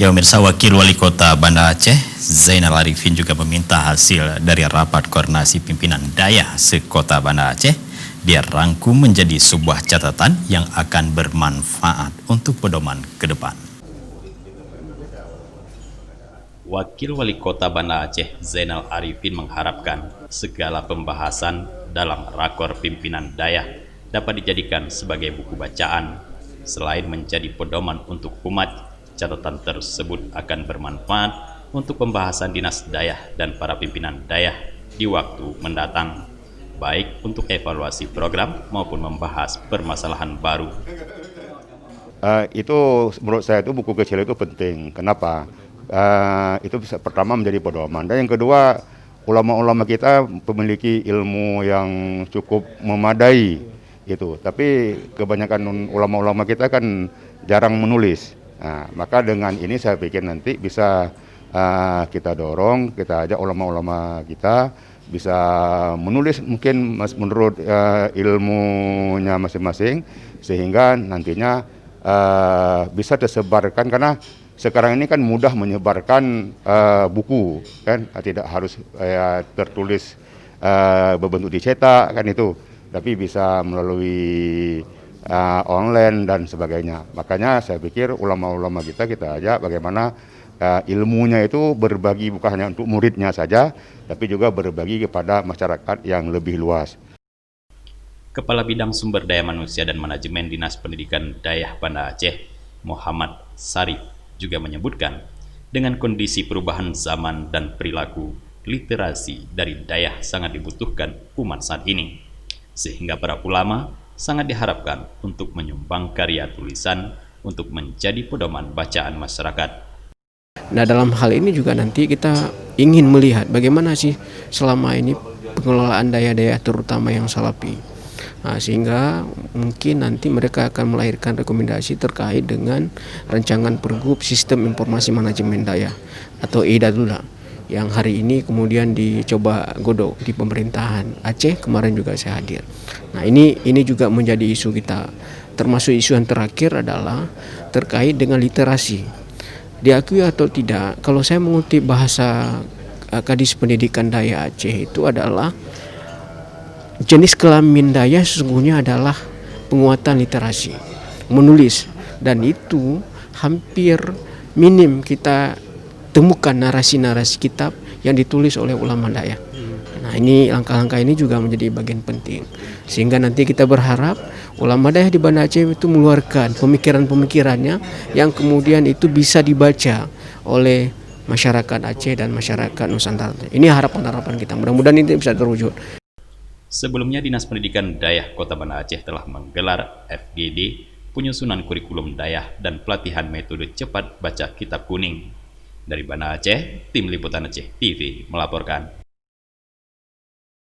Ya pemirsa, Wakil Wali Kota Banda Aceh, Zainal Arifin juga meminta hasil dari rapat koordinasi pimpinan Dayah se-Kota Banda Aceh dirangkum menjadi sebuah catatan yang akan bermanfaat untuk pedoman ke depan. Wakil Wali Kota Banda Aceh, Zainal Arifin mengharapkan segala pembahasan dalam rakor pimpinan Dayah dapat dijadikan sebagai buku bacaan. Selain menjadi pedoman untuk umat, catatan tersebut akan bermanfaat untuk pembahasan dinas Dayah dan para pimpinan Dayah di waktu mendatang, baik untuk evaluasi program maupun membahas permasalahan baru. Itu menurut saya itu buku kecil itu penting. Kenapa? Itu bisa pertama menjadi pedoman. Dan yang kedua, ulama-ulama kita memiliki ilmu yang cukup memadai gitu. Tapi kebanyakan ulama-ulama kita kan jarang menulis. Nah, maka dengan ini saya pikir nanti bisa kita dorong, kita ajak ulama-ulama kita bisa menulis mungkin menurut ilmunya masing-masing, sehingga nantinya bisa tersebarkan, karena sekarang ini kan mudah menyebarkan buku, kan tidak harus tertulis berbentuk dicetak kan itu, tapi bisa melalui online dan sebagainya. Makanya saya pikir ulama-ulama kita ajak bagaimana ilmunya itu berbagi bukan hanya untuk muridnya saja, tapi juga berbagi kepada masyarakat yang lebih luas. Kepala Bidang Sumber Daya Manusia dan Manajemen Dinas Pendidikan Dayah Banda Aceh, Muhammad Sarif, juga menyebutkan dengan kondisi perubahan zaman dan perilaku, literasi dari Dayah sangat dibutuhkan umat saat ini, sehingga para ulama sangat diharapkan untuk menyumbang karya tulisan untuk menjadi pedoman bacaan masyarakat. Nah, dalam hal ini juga nanti kita ingin melihat bagaimana sih selama ini pengelolaan daya-daya terutama yang salafi. Nah, sehingga mungkin nanti mereka akan melahirkan rekomendasi terkait dengan rancangan pergub sistem informasi manajemen daya atau EIDA yang hari ini kemudian dicoba godok di pemerintahan Aceh. Kemarin juga saya hadir. Nah, ini juga menjadi isu kita. Termasuk isu yang terakhir adalah terkait dengan literasi. Diakui atau tidak, kalau saya mengutip bahasa Kadis Pendidikan Daya Aceh, itu adalah jenis kelamin Daya sesungguhnya adalah penguatan literasi, menulis, dan itu hampir minim kita temukan narasi-narasi kitab yang ditulis oleh ulama Daya. Nah, ini langkah-langkah ini juga menjadi bagian penting, sehingga nanti kita berharap ulama Daya di Banda Aceh itu mengeluarkan pemikiran-pemikirannya yang kemudian itu bisa dibaca oleh masyarakat Aceh dan masyarakat Nusantara. Ini harapan-harapan kita, mudah-mudahan ini bisa terwujud. Sebelumnya, Dinas Pendidikan Dayah Kota Banda Aceh telah menggelar FGD, penyusunan kurikulum Dayah dan pelatihan metode cepat baca kitab kuning. Dari Banda Aceh, Tim Liputan Aceh TV melaporkan.